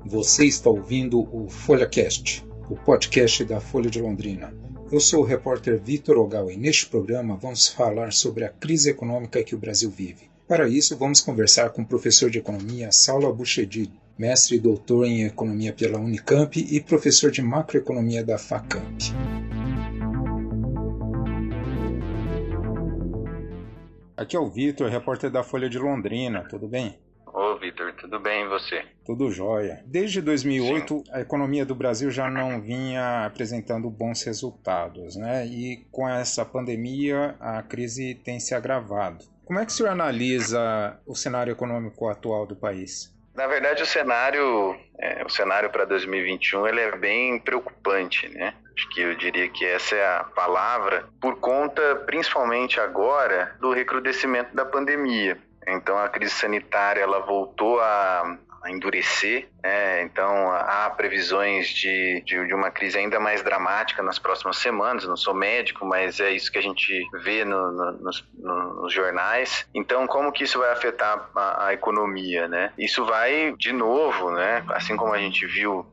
Você está ouvindo o FolhaCast, o podcast da Folha de Londrina. Eu sou o repórter Vitor Ogal e neste programa vamos falar sobre a crise econômica que o Brasil vive. Para isso, vamos conversar com o professor de economia Saulo Abuchedid, mestre e doutor em economia pela Unicamp e professor de macroeconomia da Facamp. Aqui é o Vitor, repórter da Folha de Londrina, tudo bem? Ô Vitor, tudo bem e você? Tudo jóia. Desde 2008, a economia do Brasil já não vinha apresentando bons resultados, né? E com essa pandemia, a crise tem se agravado. Como é que o senhor analisa o cenário econômico atual do país? Na verdade, o cenário para 2021 ele é bem preocupante, né? Acho que eu diria que essa é a palavra, por conta, principalmente agora, do recrudescimento da pandemia. Então, a crise sanitária ela voltou a endurecer, né? Então há previsões de uma crise ainda mais dramática nas próximas semanas. Eu não sou médico, mas é isso que a gente vê nos jornais. Então, como que isso vai afetar a economia, né? Isso vai, de novo, né? Assim como a gente viu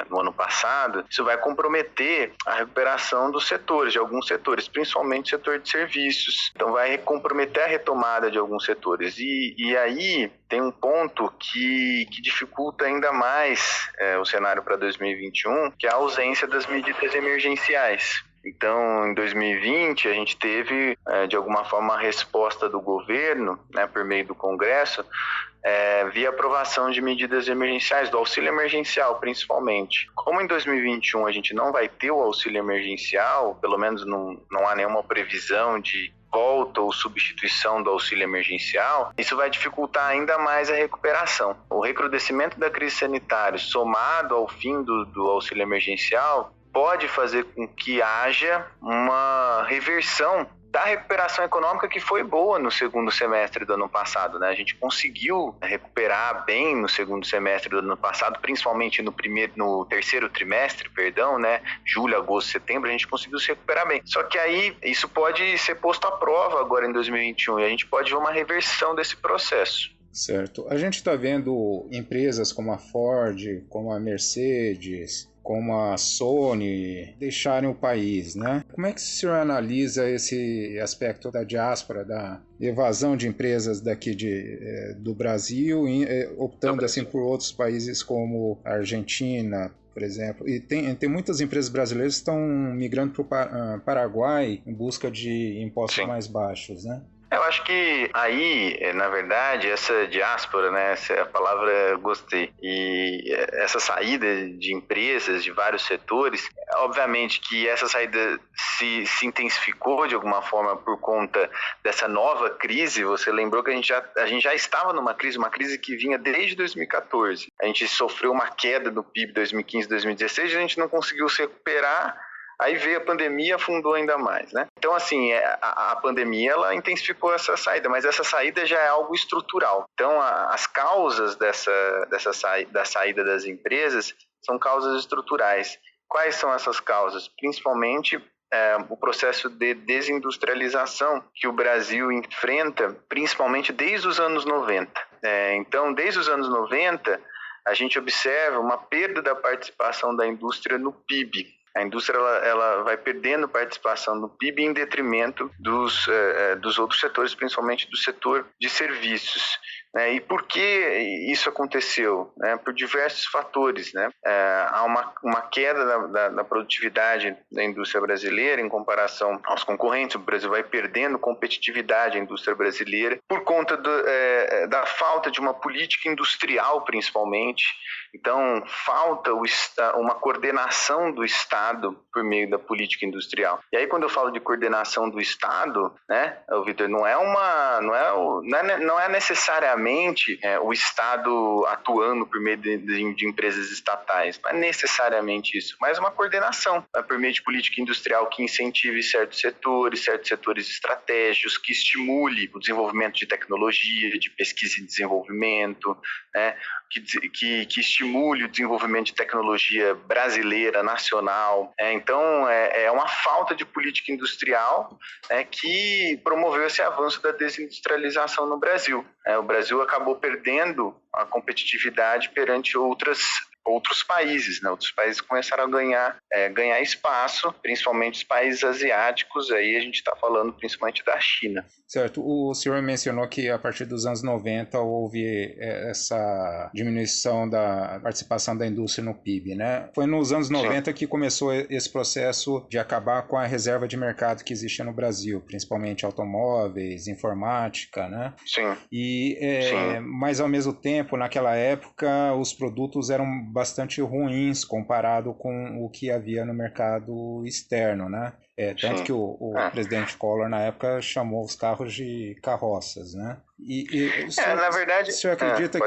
no ano passado, isso vai comprometer a recuperação dos setores, de alguns setores, principalmente o setor de serviços. Então vai comprometer a retomada de alguns setores. E aí tem um ponto que dificulta ainda mais o cenário para 2021, que é a ausência das medidas emergenciais. Então, em 2020, a gente teve, de alguma forma, a resposta do governo, né, por meio do Congresso, via aprovação de medidas emergenciais, do auxílio emergencial, principalmente. Como em 2021 a gente não vai ter o auxílio emergencial, pelo menos não há nenhuma previsão de volta ou substituição do auxílio emergencial, isso vai dificultar ainda mais a recuperação. O recrudescimento da crise sanitária, somado ao fim do auxílio emergencial, pode fazer com que haja uma reversão da recuperação econômica que foi boa no segundo semestre do ano passado, né? A gente conseguiu recuperar bem no segundo semestre do ano passado, principalmente no terceiro trimestre, né? Julho, agosto, setembro, a gente conseguiu se recuperar bem. Só que aí isso pode ser posto à prova agora em 2021 e a gente pode ver uma reversão desse processo. Certo. A gente está vendo empresas como a Ford, como a Mercedes, como a Sony deixarem o país, né? Como é que o senhor analisa esse aspecto da diáspora, da evasão de empresas daqui do Brasil, optando assim por outros países como a Argentina, por exemplo? E tem muitas empresas brasileiras que estão migrando para o Paraguai em busca de impostos mais baixos, né? Eu acho que aí, na verdade, essa diáspora, né, essa é a palavra eu gostei, e essa saída de empresas de vários setores, obviamente que essa saída se intensificou de alguma forma por conta dessa nova crise. Você lembrou que a gente já estava numa crise, uma crise que vinha desde 2014. A gente sofreu uma queda do PIB 2015, 2016, a gente não conseguiu se recuperar. Aí veio a pandemia e afundou ainda mais, né? Então, assim, a pandemia, ela intensificou essa saída, mas essa saída já é algo estrutural. Então, as causas da saída das empresas são causas estruturais. Quais são essas causas? Principalmente o processo de desindustrialização que o Brasil enfrenta, principalmente desde os anos 90. Então, desde os anos 90, a gente observa uma perda da participação da indústria no PIB. A indústria ela vai perdendo participação no PIB em detrimento dos outros setores, principalmente do setor de serviços. E por que isso aconteceu? Por diversos fatores. Há uma queda da produtividade da indústria brasileira em comparação aos concorrentes. O Brasil vai perdendo competitividade, a indústria brasileira, por conta da falta de uma política industrial, principalmente. Então, falta uma coordenação do Estado por meio da política industrial. E aí, quando eu falo de coordenação do Estado, Vitor, não é necessariamente necessariamente o Estado atuando por meio de empresas estatais, não é necessariamente isso, mas uma coordenação por meio de política industrial que incentive certos setores estratégicos, que estimule o desenvolvimento de tecnologia, de pesquisa e desenvolvimento, né? Que estimule o desenvolvimento de tecnologia brasileira, nacional. Então, é uma falta de política industrial que promoveu esse avanço da desindustrialização no Brasil. O Brasil acabou perdendo a competitividade perante outros países, né? Outros países começaram a ganhar espaço, principalmente os países asiáticos, aí a gente está falando principalmente da China. Certo. O senhor mencionou que a partir dos anos 90 houve essa diminuição da participação da indústria no PIB, né? Foi nos anos 90 Sim. que começou esse processo de acabar com a reserva de mercado que existia no Brasil, principalmente automóveis, informática, né? Sim. Sim. Mas ao mesmo tempo, naquela época, os produtos eram bastante ruins comparado com o que havia no mercado externo, né? Tanto Sim. que o presidente Collor, na época, chamou os carros de carroças, né? Na verdade... O senhor acredita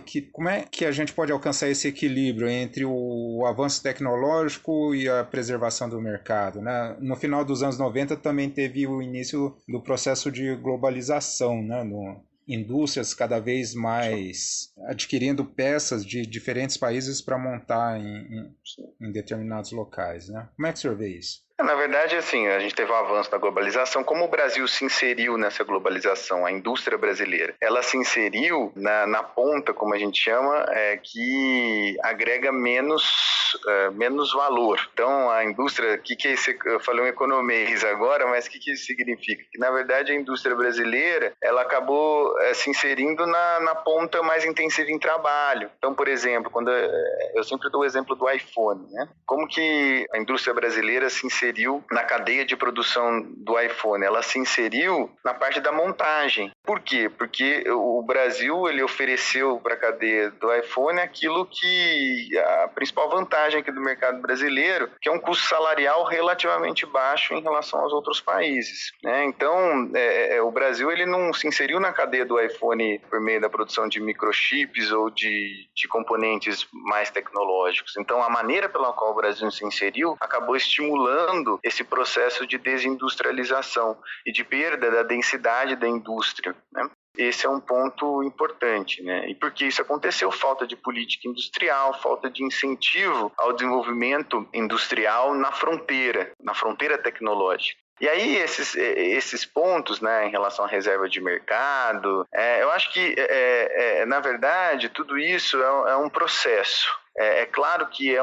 que como é que a gente pode alcançar esse equilíbrio entre o avanço tecnológico e a preservação do mercado, né? No final dos anos 90 também teve o início do processo de globalização, né? Indústrias cada vez mais adquirindo peças de diferentes países para montar em determinados locais, né? Como é que o senhor vê isso? Na verdade, assim, a gente teve um avanço na globalização. Como o Brasil se inseriu nessa globalização, a indústria brasileira, ela se inseriu na ponta, como a gente chama, que agrega menos valor. Então, a indústria, que é esse? Eu falei um economês agora, mas o que isso significa? Que, na verdade, a indústria brasileira, ela acabou se inserindo na ponta mais intensiva em trabalho. Então, por exemplo, quando eu sempre dou o exemplo do iPhone, né? Como que a indústria brasileira se inseriu na cadeia de produção do iPhone? Ela se inseriu na parte da montagem. Por quê? Porque o Brasil, ele ofereceu para a cadeia do iPhone aquilo que a principal vantagem aqui do mercado brasileiro, que é um custo salarial relativamente baixo em relação aos outros países, né? Então, o Brasil, ele não se inseriu na cadeia do iPhone por meio da produção de microchips ou de componentes mais tecnológicos. Então, a maneira pela qual o Brasil se inseriu acabou estimulando esse processo de desindustrialização e de perda da densidade da indústria, né? Esse é um ponto importante, né? E por que isso aconteceu? Falta de política industrial, falta de incentivo ao desenvolvimento industrial na fronteira tecnológica. E aí, esses pontos, né, em relação à reserva de mercado, eu acho que, na verdade, tudo isso é um processo. É claro que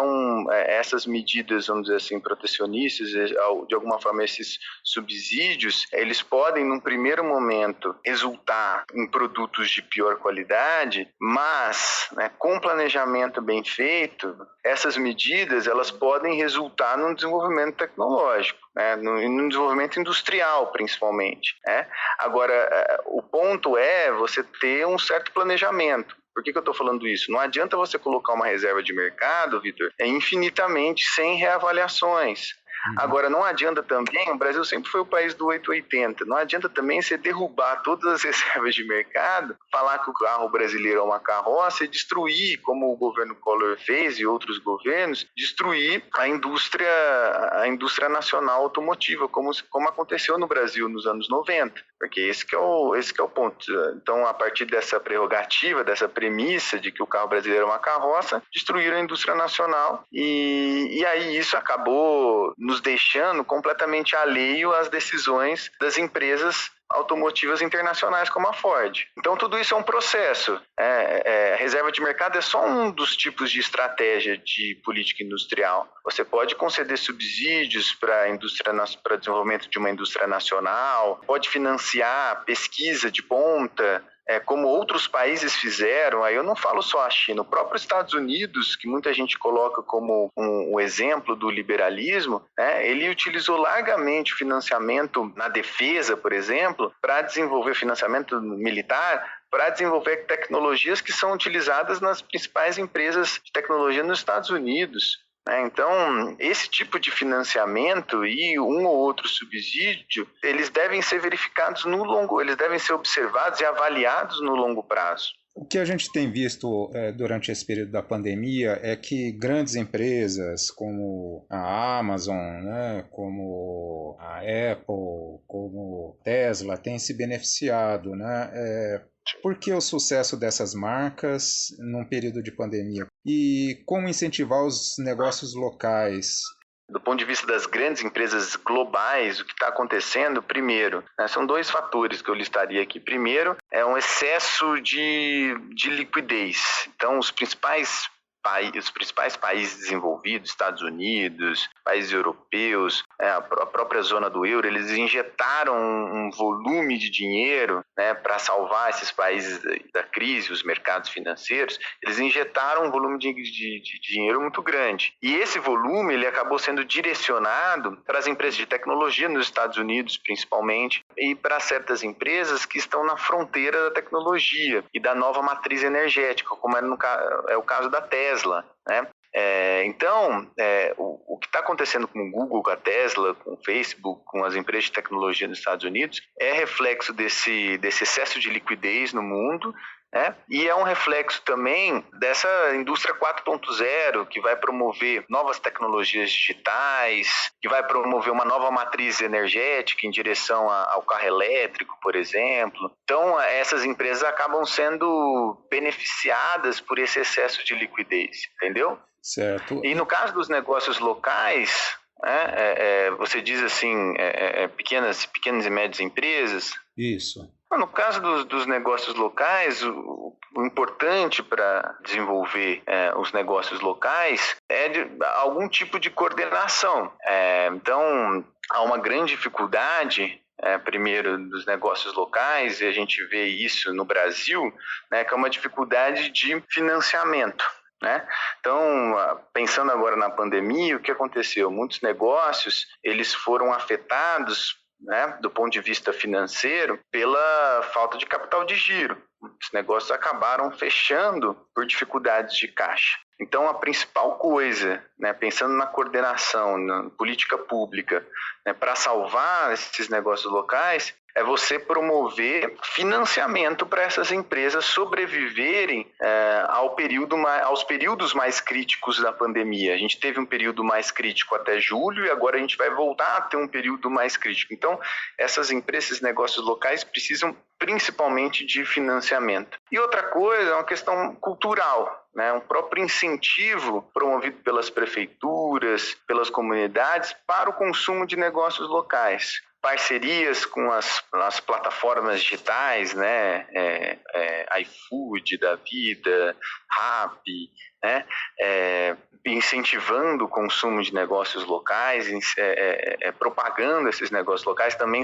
essas medidas, vamos dizer assim, protecionistas, de alguma forma esses subsídios, eles podem, num primeiro momento, resultar em produtos de pior qualidade, mas, né, com planejamento bem feito, essas medidas elas podem resultar num desenvolvimento tecnológico, né, no desenvolvimento industrial, principalmente, né? Agora, o ponto é você ter um certo planejamento. Por que eu estou falando isso? Não adianta você colocar uma reserva de mercado, Vitor, infinitamente sem reavaliações. Agora, não adianta também, o Brasil sempre foi o país do 880, não adianta também você derrubar todas as reservas de mercado, falar que o carro brasileiro é uma carroça e destruir, como o governo Collor fez e outros governos, destruir a indústria nacional automotiva, como aconteceu no Brasil nos anos 90, porque esse que é o ponto. Então, a partir dessa prerrogativa, dessa premissa de que o carro brasileiro é uma carroça, destruíram a indústria nacional e aí isso acabou nos deixando completamente alheio às decisões das empresas automotivas internacionais como a Ford. Então, tudo isso é um processo. Reserva de mercado é só um dos tipos de estratégia de política industrial. Você pode conceder subsídios para desenvolvimento de uma indústria nacional, pode financiar pesquisa de ponta, como outros países fizeram. Aí eu não falo só a China, o próprio Estados Unidos, que muita gente coloca como um exemplo do liberalismo, ele utilizou largamente o financiamento na defesa, por exemplo, para desenvolver financiamento militar, para desenvolver tecnologias que são utilizadas nas principais empresas de tecnologia nos Estados Unidos. Então, esse tipo de financiamento e um ou outro subsídio, eles devem ser verificados eles devem ser observados e avaliados no longo prazo. O que a gente tem visto durante esse período da pandemia é que grandes empresas como a Amazon, né, como a Apple, como Tesla, têm se beneficiado, né? Por que o sucesso dessas marcas num período de pandemia? E como incentivar os negócios locais? Do ponto de vista das grandes empresas globais, o que está acontecendo, primeiro, são dois fatores que eu listaria aqui. Primeiro, é um excesso de liquidez. Então, os principais países desenvolvidos, Estados Unidos, países europeus, a própria zona do euro, eles injetaram um volume de dinheiro, para salvar esses países da crise, os mercados financeiros. Eles injetaram um volume de dinheiro muito grande. E esse volume ele acabou sendo direcionado para as empresas de tecnologia nos Estados Unidos, principalmente, e para certas empresas que estão na fronteira da tecnologia e da nova matriz energética, como é o caso da Tesla, né? Então, o que está acontecendo com o Google, com a Tesla, com o Facebook, com as empresas de tecnologia nos Estados Unidos, é reflexo desse excesso de liquidez no mundo, e é um reflexo também dessa indústria 4.0 que vai promover novas tecnologias digitais, que vai promover uma nova matriz energética em direção ao carro elétrico, por exemplo. Então, essas empresas acabam sendo beneficiadas por esse excesso de liquidez, entendeu? Certo. E no caso dos negócios locais, você diz assim, pequenas e médias empresas. Isso. No caso dos negócios locais, o importante para desenvolver os negócios locais é algum tipo de coordenação. Então, há uma grande dificuldade, primeiro, dos negócios locais, e a gente vê isso no Brasil, que é uma dificuldade de financiamento. Então, pensando agora na pandemia, o que aconteceu? Muitos negócios eles foram afetados, do ponto de vista financeiro, pela falta de capital de giro. Os negócios acabaram fechando por dificuldades de caixa. Então, a principal coisa, pensando na coordenação, na política pública, para salvar esses negócios locais, é você promover financiamento para essas empresas sobreviverem aos períodos mais críticos da pandemia. A gente teve um período mais crítico até julho e agora a gente vai voltar a ter um período mais crítico. Então, essas empresas, esses negócios locais precisam principalmente de financiamento. E outra coisa é uma questão cultural, um próprio incentivo promovido pelas prefeituras, pelas comunidades para o consumo de negócios locais. Parcerias com as plataformas digitais, iFood da vida, Rappi, incentivando o consumo de negócios locais, propagando esses negócios locais, também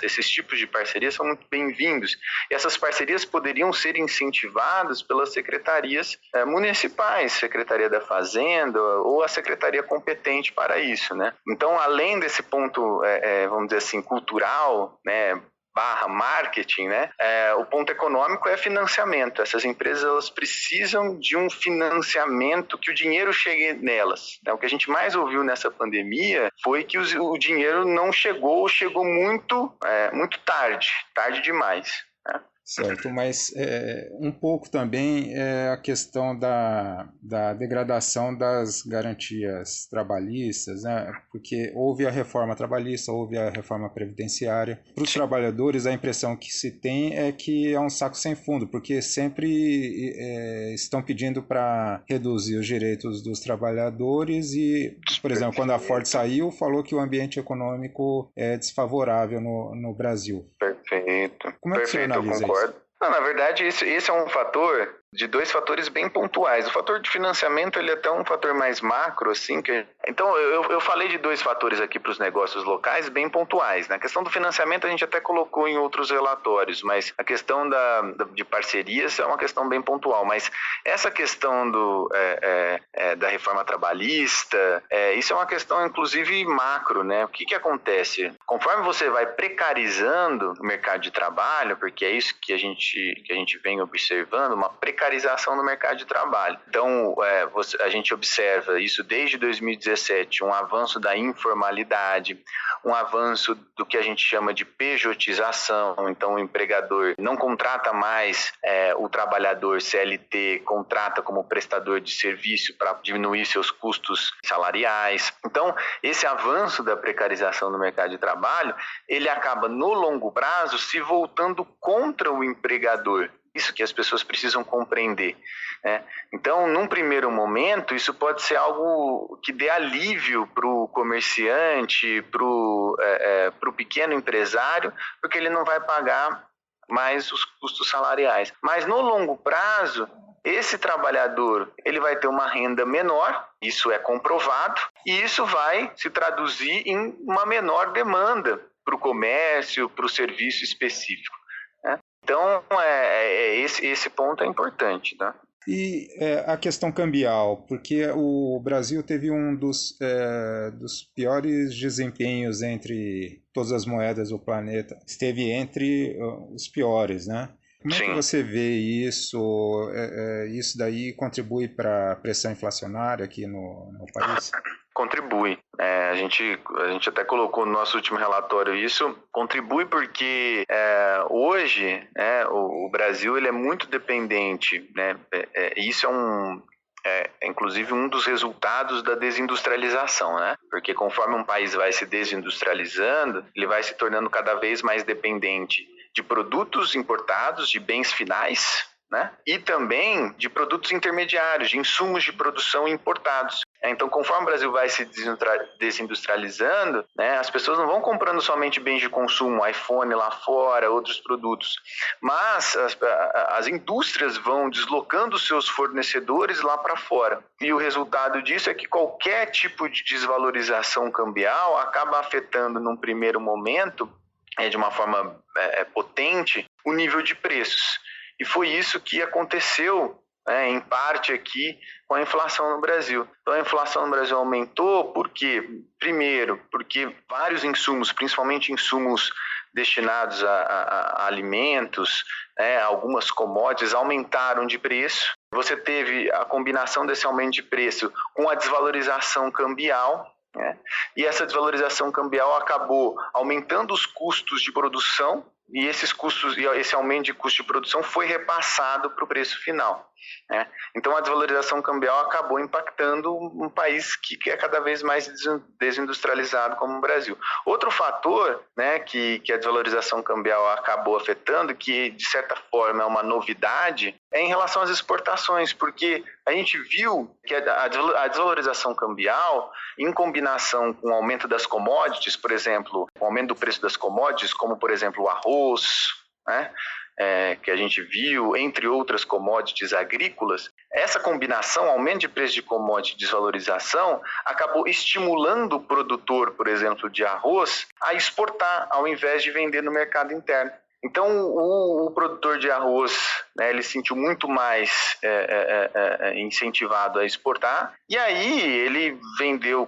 esses tipos de parcerias são muito bem-vindos. E essas parcerias poderiam ser incentivadas pelas secretarias municipais, Secretaria da Fazenda ou a secretaria competente para isso, Então, além desse ponto, vamos dizer assim, cultural, / marketing, o ponto econômico é financiamento. Essas empresas elas precisam de um financiamento que o dinheiro chegue nelas. O que a gente mais ouviu nessa pandemia foi que o dinheiro não chegou muito tarde demais. Certo, mas um pouco também é a questão da degradação das garantias trabalhistas, porque houve a reforma trabalhista, houve a reforma previdenciária. Para os trabalhadores, a impressão que se tem é que é um saco sem fundo, porque sempre estão pedindo para reduzir os direitos dos trabalhadores e, por exemplo, quando a Ford saiu, falou que o ambiente econômico é desfavorável no Brasil. Perfeito. Como é que você analisa isso? Não, na verdade, esse é um fator de dois fatores bem pontuais. O fator de financiamento ele é até um fator mais macro, assim. Então, eu falei de dois fatores aqui para os negócios locais bem pontuais. A questão do financiamento a gente até colocou em outros relatórios, mas a questão de parcerias é uma questão bem pontual. Mas essa questão da reforma trabalhista, isso é uma questão, inclusive, macro, O que acontece? Conforme você vai precarizando o mercado de trabalho, porque é isso que a gente vem observando, uma precarização precarização no mercado de trabalho. Então, a gente observa isso desde 2017, um avanço da informalidade, um avanço do que a gente chama de pejotização. Então, o empregador não contrata mais o trabalhador CLT, contrata como prestador de serviço para diminuir seus custos salariais. Então, esse avanço da precarização no mercado de trabalho, ele acaba, no longo prazo, se voltando contra o empregador. Isso que as pessoas precisam compreender, né? Então, num primeiro momento, isso pode ser algo que dê alívio para o comerciante, para o pequeno empresário, porque ele não vai pagar mais os custos salariais. Mas, no longo prazo, esse trabalhador ele vai ter uma renda menor, isso é comprovado, e isso vai se traduzir em uma menor demanda para o comércio, para o serviço específico, né? Então, esse ponto é importante, tá? E a questão cambial, porque o Brasil teve um dos piores desempenhos entre todas as moedas do planeta, esteve entre os piores, né? Como é que você vê isso? Isso daí contribui para a pressão inflacionária aqui no país? Contribui. A gente até colocou no nosso último relatório isso. Contribui porque hoje o Brasil ele é muito dependente, né? Isso inclusive um dos resultados da desindustrialização, né? Porque conforme um país vai se desindustrializando, ele vai se tornando cada vez mais dependente de produtos importados, de bens finais, né? E também de produtos intermediários, de insumos de produção importados. Então, conforme o Brasil vai se desindustrializando, né, as pessoas não vão comprando somente bens de consumo, iPhone lá fora, outros produtos, mas as indústrias vão deslocando seus fornecedores lá para fora. E o resultado disso é que qualquer tipo de desvalorização cambial acaba afetando, num primeiro momento, de uma forma potente, o nível de preços. E foi isso que aconteceu, em parte aqui, com a inflação no Brasil. Então, a inflação no Brasil aumentou por quê? Primeiro, porque vários insumos, principalmente insumos destinados a alimentos, algumas commodities, aumentaram de preço. Você teve a combinação desse aumento de preço com a desvalorização cambial, né? E essa desvalorização cambial acabou aumentando os custos de produção, e esses custos, esse aumento de custo de produção foi repassado para o preço final, né? Então a desvalorização cambial acabou impactando um país que é cada vez mais desindustrializado como o Brasil. Outro fator, né, que a desvalorização cambial acabou afetando, que de certa forma é uma novidade, é em relação às exportações, porque a gente viu que a desvalorização cambial, em combinação com o aumento das commodities, por exemplo, o aumento do preço das commodities, como por exemplo o arroz, né, que a gente viu, entre outras commodities agrícolas, essa combinação, aumento de preço de commodity e desvalorização, acabou estimulando o produtor, por exemplo, de arroz, a exportar, ao invés de vender no mercado interno. Então, o produtor de arroz, né, ele se sentiu muito mais incentivado a exportar, e aí ele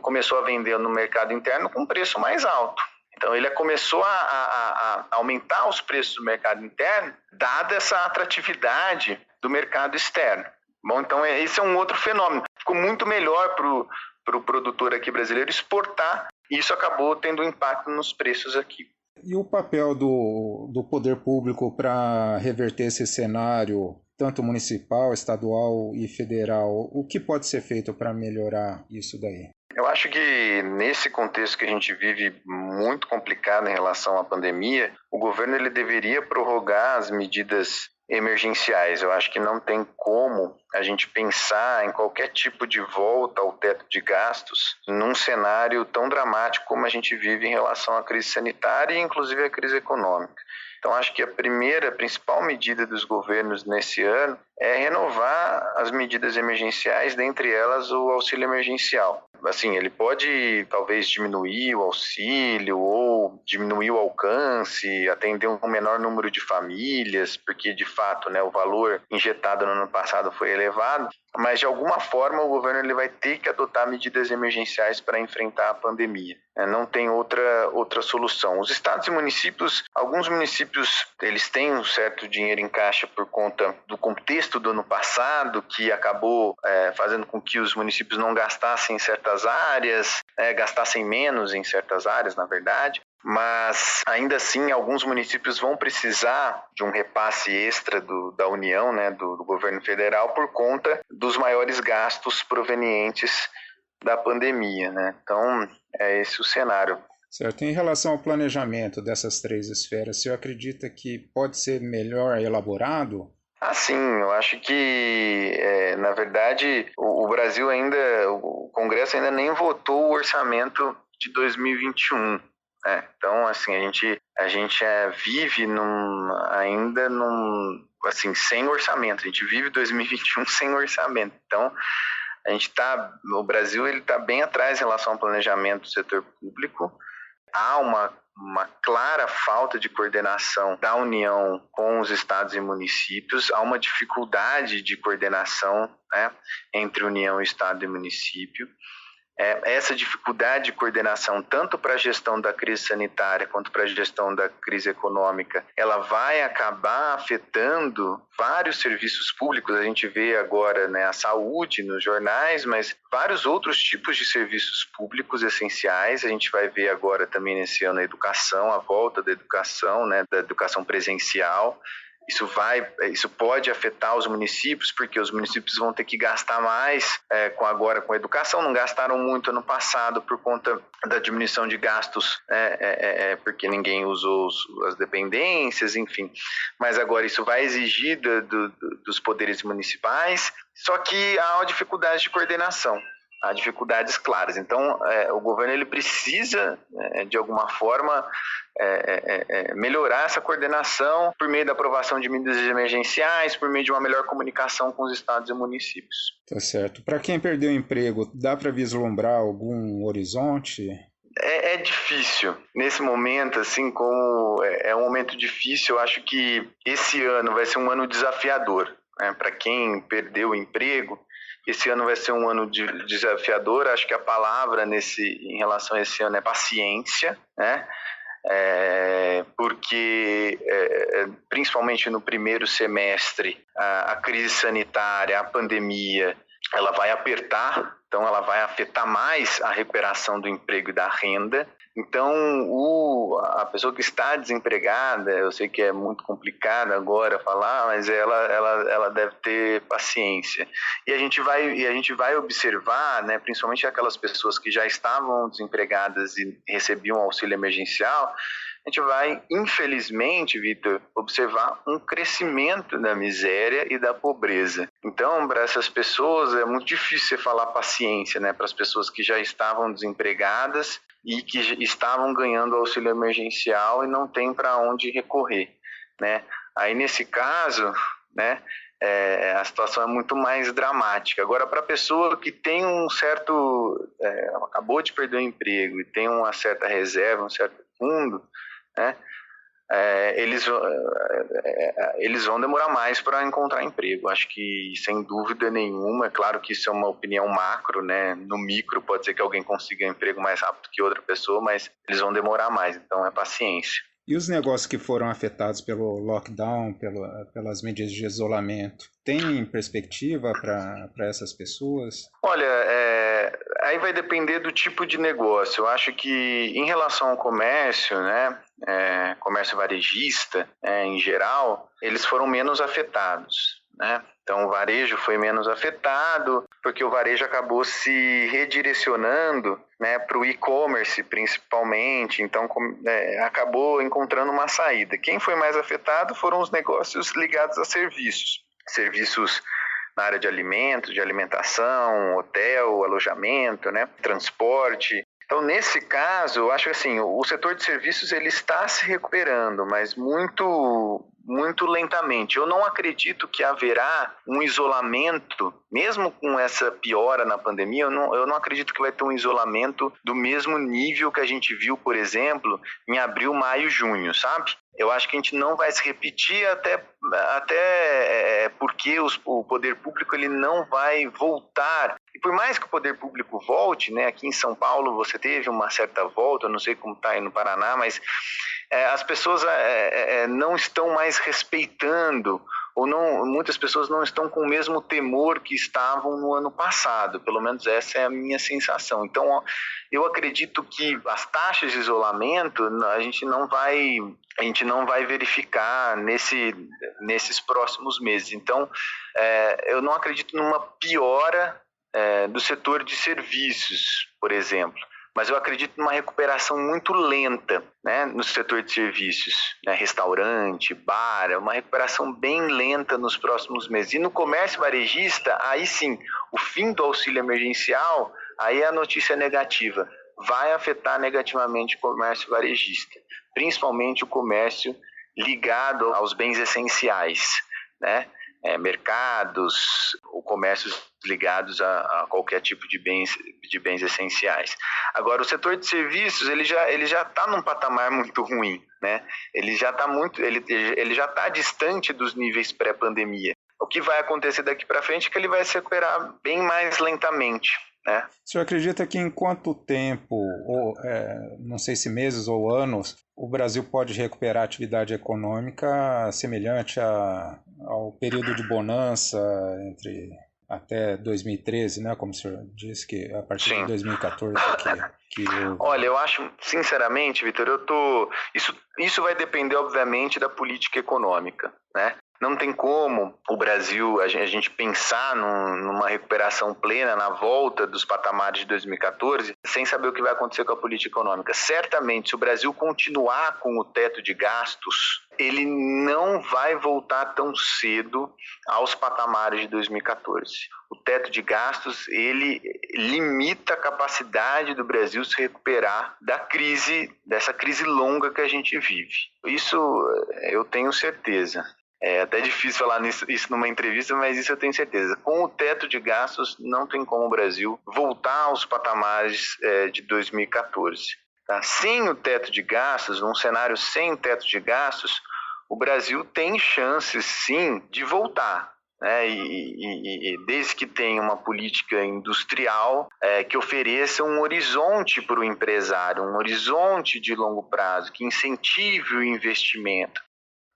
começou a vender no mercado interno com preço mais alto. Então, ele começou a aumentar os preços do mercado interno, dada essa atratividade do mercado externo. Bom, então, esse é um outro fenômeno. Ficou muito melhor para o produtor aqui brasileiro exportar, e isso acabou tendo um impacto nos preços aqui. E o papel do poder público para reverter esse cenário, tanto municipal, estadual e federal? O que pode ser feito para melhorar isso daí? Eu acho que nesse contexto que a gente vive muito complicado em relação à pandemia, o governo ele deveria prorrogar as medidas emergenciais. Eu acho que não tem como a gente pensar em qualquer tipo de volta ao teto de gastos num cenário tão dramático como a gente vive em relação à crise sanitária e inclusive à crise econômica. Então, acho que a principal medida dos governos nesse ano é renovar as medidas emergenciais, dentre elas o auxílio emergencial. Assim, ele pode talvez diminuir o auxílio ou diminuir o alcance, atender um menor número de famílias, porque de fato, né, o valor injetado no ano passado foi elevado, mas de alguma forma o governo ele vai ter que adotar medidas emergenciais para enfrentar a pandemia. Não tem outra solução. Os estados e municípios, alguns municípios, eles têm um certo dinheiro em caixa por conta do contexto do ano passado, que acabou fazendo com que os municípios não gastassem em certas áreas, gastassem menos em certas áreas, na verdade. Mas, ainda assim, alguns municípios vão precisar de um repasse extra da União, né, do governo federal, por conta dos maiores gastos provenientes da pandemia, né? Então, é esse o cenário. Certo. Em relação ao planejamento dessas 3 esferas, você acredita que pode ser melhor elaborado? Sim, eu acho que, na verdade, o Brasil ainda, o Congresso ainda nem votou o orçamento de 2021. Então, assim, a gente vive ainda assim, sem orçamento. A gente vive 2021 sem orçamento. Então, o Brasil ele está bem atrás em relação ao planejamento do setor público. Há uma clara falta de coordenação da União com os estados e municípios, há uma dificuldade de coordenação, né, entre União, Estado e município. Essa dificuldade de coordenação, tanto para a gestão da crise sanitária quanto para a gestão da crise econômica, ela vai acabar afetando vários serviços públicos. A gente vê agora, né, a saúde nos jornais, mas vários outros tipos de serviços públicos essenciais. A gente vai ver agora também nesse ano a educação, a volta da educação, né, da educação presencial. Isso pode afetar os municípios, porque os municípios vão ter que gastar mais agora com a educação. Não gastaram muito ano passado por conta da diminuição de gastos, porque ninguém usou as dependências, enfim. Mas agora isso vai exigir dos poderes municipais, só que há uma dificuldade de coordenação. Há dificuldades claras. Então, o governo ele precisa, de alguma forma, melhorar essa coordenação por meio da aprovação de medidas emergenciais, por meio de uma melhor comunicação com os estados e municípios. Tá certo. Para quem perdeu o emprego, dá para vislumbrar algum horizonte? É difícil. Nesse momento, assim, como é um momento difícil, eu acho que esse ano vai ser um ano desafiador. Para quem perdeu o emprego, esse ano vai ser um ano desafiador. Acho que a palavra em relação a esse ano é paciência, né? Porque principalmente no primeiro semestre, a crise sanitária, a pandemia, ela vai apertar, então ela vai afetar mais a recuperação do emprego e da renda. Então, a pessoa que está desempregada, eu sei que é muito complicado agora falar, mas ela deve ter paciência. E a gente vai observar, né, principalmente aquelas pessoas que já estavam desempregadas e recebiam auxílio emergencial, a gente vai, infelizmente, Vitor, observar um crescimento da miséria e da pobreza. Então, para essas pessoas é muito difícil você falar paciência, né, para as pessoas que já estavam desempregadas e que estavam ganhando auxílio emergencial e não tem para onde recorrer, né? Aí, nesse caso, né, a situação é muito mais dramática. Agora, para a pessoa que tem acabou de perder o emprego e tem uma certa reserva, um certo fundo, né, eles vão demorar mais para encontrar emprego. Acho que, sem dúvida nenhuma, é claro que isso é uma opinião macro, né? No micro pode ser que alguém consiga emprego mais rápido que outra pessoa, mas eles vão demorar mais, então é paciência. E os negócios que foram afetados pelo lockdown, pelas medidas de isolamento, tem perspectiva para essas pessoas? Olha, aí vai depender do tipo de negócio. Eu acho que, em relação ao comércio, né, comércio varejista, em geral, eles foram menos afetados, né? Então, o varejo foi menos afetado, porque o varejo acabou se redirecionando, né, para o e-commerce, principalmente. Então, acabou encontrando uma saída. Quem foi mais afetado foram os negócios ligados a serviços. Serviços na área de alimentos, de alimentação, hotel, alojamento, né, transporte. Então, nesse caso, eu acho que assim, o setor de serviços ele está se recuperando, mas muito muito lentamente. Eu não acredito que haverá um isolamento, mesmo com essa piora na pandemia, eu não acredito que vai ter um isolamento do mesmo nível que a gente viu, por exemplo, em abril, maio, junho, sabe? Eu acho que a gente não vai se repetir até porque o poder público ele não vai voltar. E por mais que o poder público volte, né, aqui em São Paulo você teve uma certa volta, eu não sei como está aí no Paraná, mas as pessoas não estão mais respeitando, ou não, muitas pessoas não estão com o mesmo temor que estavam no ano passado, pelo menos essa é a minha sensação. Então, eu acredito que as taxas de isolamento a gente não vai verificar nesses próximos meses. Então, eu não acredito numa piora do setor de serviços, por exemplo. Mas eu acredito numa recuperação muito lenta, né, no setor de serviços, né, restaurante, bar, uma recuperação bem lenta nos próximos meses. E no comércio varejista, aí sim, o fim do auxílio emergencial, aí é a notícia negativa, vai afetar negativamente o comércio varejista, principalmente o comércio ligado aos bens essenciais, né? Mercados, ou comércios ligados a qualquer tipo de bens essenciais. Agora, o setor de serviços ele já está num patamar muito ruim, né? Ele já está distante dos níveis pré-pandemia. O que vai acontecer daqui para frente é que ele vai se recuperar bem mais lentamente, né? O senhor acredita que em quanto tempo, ou não sei se meses ou anos, o Brasil pode recuperar a atividade econômica semelhante ao período de bonança entre até 2013, né? Como o senhor disse, que a partir de 2014 que Olha, eu acho, sinceramente, Vitor, isso vai depender, obviamente, da política econômica, né? Não tem como o Brasil, a gente pensar numa recuperação plena na volta dos patamares de 2014 sem saber o que vai acontecer com a política econômica. Certamente, se o Brasil continuar com o teto de gastos, ele não vai voltar tão cedo aos patamares de 2014. O teto de gastos, ele limita a capacidade do Brasil se recuperar dessa crise longa que a gente vive. Isso eu tenho certeza. É até difícil falar isso numa entrevista, mas isso eu tenho certeza. Com o teto de gastos, não tem como o Brasil voltar aos patamares de 2014. Tá? Sem o teto de gastos, num cenário sem teto de gastos, o Brasil tem chances, sim, de voltar. Né? E desde que tenha uma política industrial que ofereça um horizonte para o empresário, um horizonte de longo prazo, que incentive o investimento.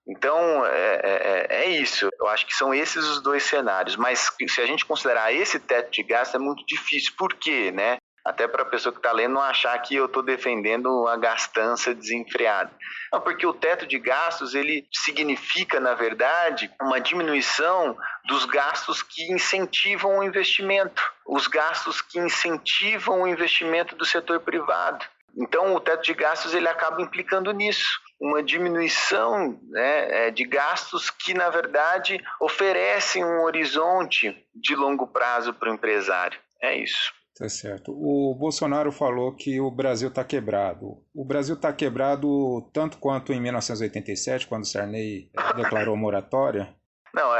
Então, é isso. Eu acho que são esses os dois cenários. Mas se a gente considerar esse teto de gasto, é muito difícil. Por quê, né? Até para a pessoa que está lendo não achar que eu estou defendendo a gastança desenfreada. Não, porque o teto de gastos, ele significa, na verdade, uma diminuição dos gastos que incentivam o investimento. Os gastos que incentivam o investimento do setor privado. Então, o teto de gastos, ele acaba implicando nisso. Uma diminuição, né, de gastos que, na verdade, oferecem um horizonte de longo prazo para o empresário. É isso. Tá certo. O Bolsonaro falou que o Brasil está quebrado. O Brasil está quebrado tanto quanto em 1987, quando Sarney declarou moratória? Não,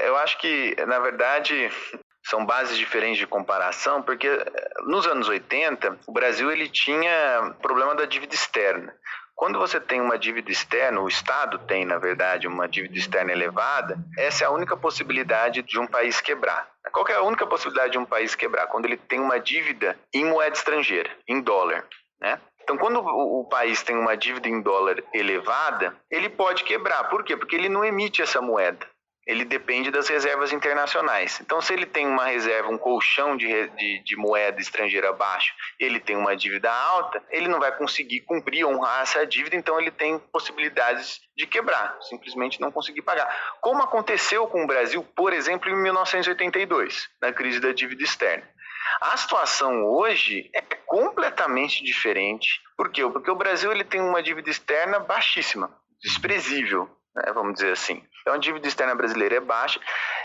eu acho que, na verdade, são bases diferentes de comparação, porque nos anos 80, o Brasil ele tinha problema da dívida externa. Quando você tem uma dívida externa, o Estado tem, na verdade, uma dívida externa elevada, essa é a única possibilidade de um país quebrar. Qual que é a única possibilidade de um país quebrar? Quando ele tem uma dívida em moeda estrangeira, em dólar, né? Então, quando o país tem uma dívida em dólar elevada, ele pode quebrar. Por quê? Porque ele não emite essa moeda. Ele depende das reservas internacionais. Então, se ele tem uma reserva, um colchão de moeda estrangeira baixo, ele tem uma dívida alta, ele não vai conseguir cumprir, honrar essa dívida, então ele tem possibilidades de quebrar, simplesmente não conseguir pagar. Como aconteceu com o Brasil, por exemplo, em 1982, na crise da dívida externa. A situação hoje é completamente diferente. Por quê? Porque o Brasil ele tem uma dívida externa baixíssima, desprezível. né, vamos dizer assim. Então a dívida externa brasileira é baixa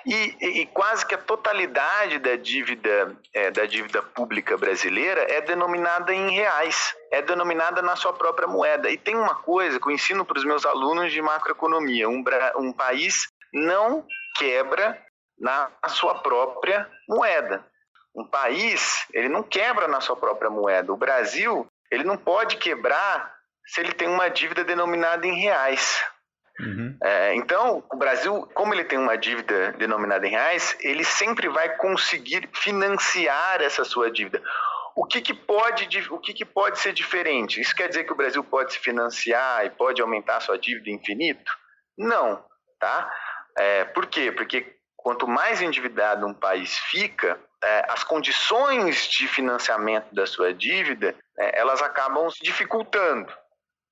e quase que a totalidade da dívida pública brasileira é denominada em reais, é denominada na sua própria moeda. E tem uma coisa que eu ensino para os meus alunos de macroeconomia: um país não quebra na sua própria moeda. Um país, ele não quebra na sua própria moeda. O Brasil, ele não pode quebrar se ele tem uma dívida denominada em reais. Uhum. Então, o Brasil, como ele tem uma dívida denominada em reais, ele sempre vai conseguir financiar essa sua dívida. O que pode ser diferente? Isso quer dizer que o Brasil pode se financiar e pode aumentar a sua dívida infinito? Não, tá? Por quê? Porque quanto mais endividado um país fica, as condições de financiamento da sua dívida, elas acabam se dificultando,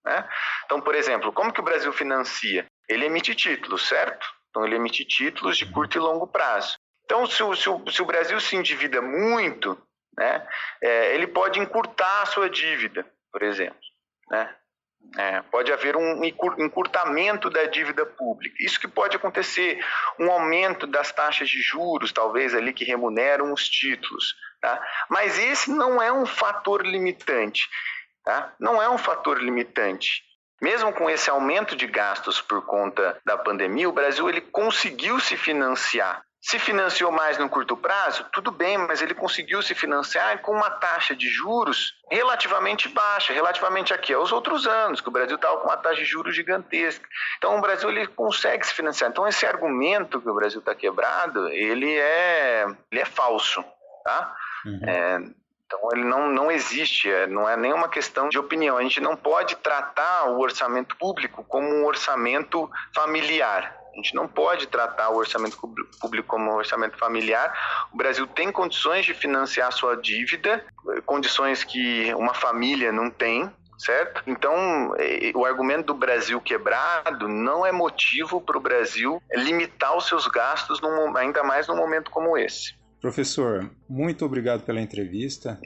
né? Então, por exemplo, como que o Brasil financia? Ele emite títulos, certo? Então, ele emite títulos de curto e longo prazo. Então, se o Brasil se endivida muito, né, ele pode encurtar a sua dívida, por exemplo, né? Pode haver um encurtamento da dívida pública. Isso que pode acontecer, um aumento das taxas de juros, talvez ali que remuneram os títulos, tá? Mas esse não é um fator limitante, tá? Não é um fator limitante. Mesmo com esse aumento de gastos por conta da pandemia, o Brasil ele conseguiu se financiar. Se financiou mais no curto prazo, tudo bem, mas ele conseguiu se financiar com uma taxa de juros relativamente baixa, relativamente aqui aos outros anos, que o Brasil estava com uma taxa de juros gigantesca. Então o Brasil ele consegue se financiar. Então esse argumento que o Brasil está quebrado, ele é falso, tá? Uhum. Então ele não existe, não é nenhuma questão de opinião. A gente não pode tratar o orçamento público como um orçamento familiar. A gente não pode tratar o orçamento público como um orçamento familiar. O Brasil tem condições de financiar sua dívida, condições que uma família não tem, certo? Então, o argumento do Brasil quebrado não é motivo para o Brasil limitar os seus gastos, ainda mais num momento como esse. Professor, muito obrigado pela entrevista.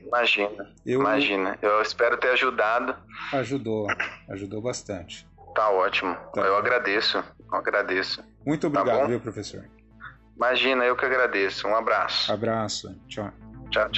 Imagina. Eu espero ter ajudado. Ajudou bastante. Tá ótimo. Tá. Eu agradeço. Muito obrigado, viu, professor? Imagina, eu que agradeço. Um abraço. Abraço. Tchau. Tchau.